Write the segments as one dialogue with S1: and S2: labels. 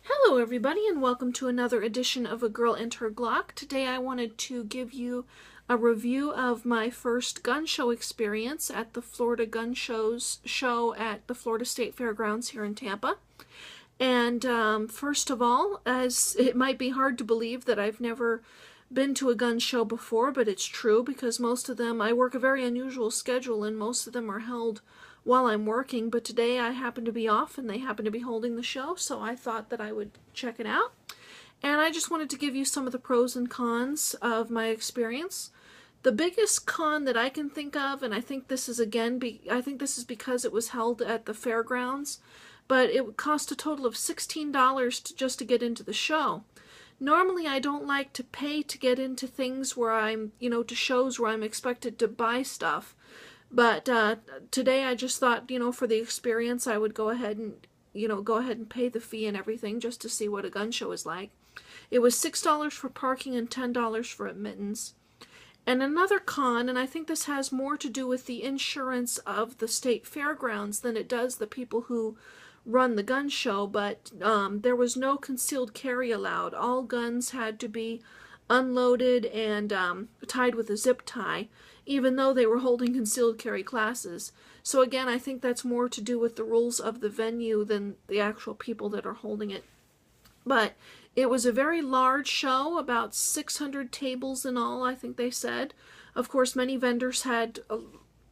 S1: Hello everybody and welcome to another edition of A Girl and Her Glock. Today I wanted to give you a review of my first gun show experience at the Florida Gun show at the Florida State Fairgrounds here in Tampa. And first of all, as it might be hard to believe that I've never been to a gun show before, but it's true because most of them, I work a very unusual schedule and most of them are held while I'm working, but today I happen to be off and they happen to be holding the show, so I thought that I would check it out. And I just wanted to give you some of the pros and cons of my experience. The biggest con that I can think of, and I think this is because it was held at the fairgrounds, but it would cost a total of $16 just to get into the show. Normally I don't like to pay to get into things where I'm, to shows where I'm expected to buy stuff. But today I just thought, for the experience, I would go ahead and pay the fee and everything just to see what a gun show is like. It was $6 for parking and $10 for admittance. And another con, and I think this has more to do with the insurance of the state fairgrounds than it does the people who run the gun show, but there was no concealed carry allowed. All guns had to be unloaded and tied with a zip tie, even though they were holding concealed carry classes. So again, I think that's more to do with the rules of the venue than the actual people that are holding it. But it was a very large show, about 600 tables in all, I think they said. Of course, many vendors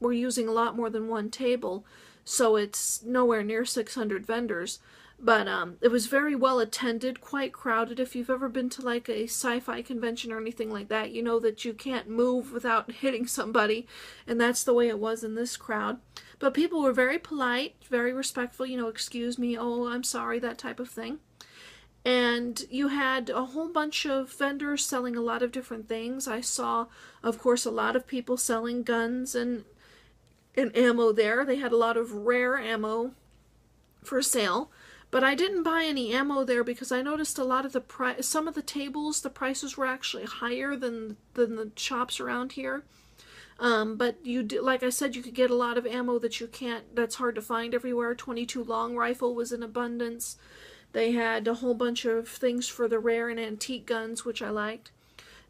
S1: were using a lot more than one table, so it's nowhere near 600 vendors. But it was very well attended, quite crowded. If you've ever been to like a sci-fi convention or anything like that, you know that you can't move without hitting somebody, and that's the way it was in this crowd. But people were very polite, very respectful, excuse me, oh, I'm sorry, that type of thing. And you had a whole bunch of vendors selling a lot of different things. I saw, of course, a lot of people selling guns and ammo there. They had a lot of rare ammo for sale. But I didn't buy any ammo there because I noticed a lot of some of the tables, the prices were actually higher than the shops around here. But like I said, you could get a lot of ammo that's hard to find everywhere. 22 long rifle was in abundance. They had a whole bunch of things for the rare and antique guns, which I liked.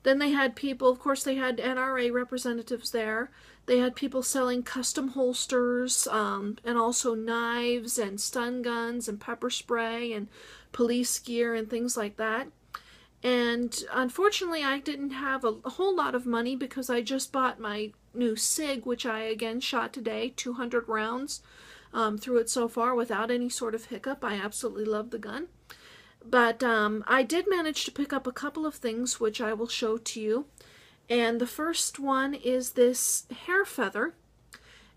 S1: Then they had people, of course, they had NRA representatives there. They had people selling custom holsters and also knives and stun guns and pepper spray and police gear and things like that. And unfortunately, I didn't have a whole lot of money because I just bought my new SIG, which I again shot today, 200 rounds through it so far without any sort of hiccup. I absolutely love the gun. But I did manage to pick up a couple of things which I will show to you. And the first one is this hair feather.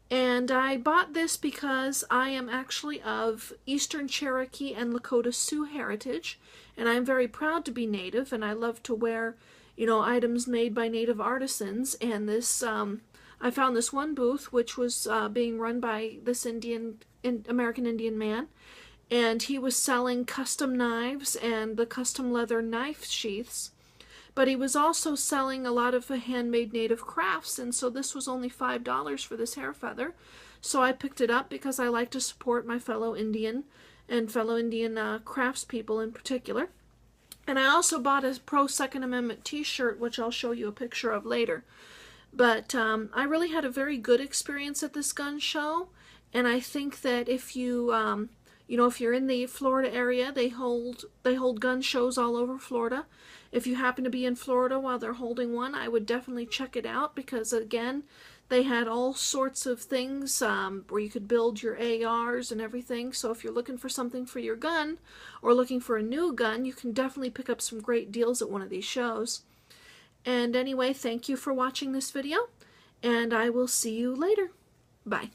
S1: And I bought this because I am actually of Eastern Cherokee and Lakota Sioux heritage. And I'm very proud to be Native, and I love to wear, items made by Native artisans. And this, I found this one booth which was being run by this American Indian man. And he was selling custom knives and the custom leather knife sheaths. But he was also selling a lot of handmade native crafts, and so this was only $5 for this hair feather. So I picked it up because I like to support my fellow Indian and fellow Indian craftspeople in particular. And I also bought a pro-Second Amendment t-shirt, which I'll show you a picture of later. But I really had a very good experience at this gun show, and I think that if you if you're in the Florida area, they hold gun shows all over Florida. If you happen to be in Florida while they're holding one, I would definitely check it out because, again, they had all sorts of things where you could build your ARs and everything. So if you're looking for something for your gun or looking for a new gun, you can definitely pick up some great deals at one of these shows. And anyway, thank you for watching this video, and I will see you later. Bye.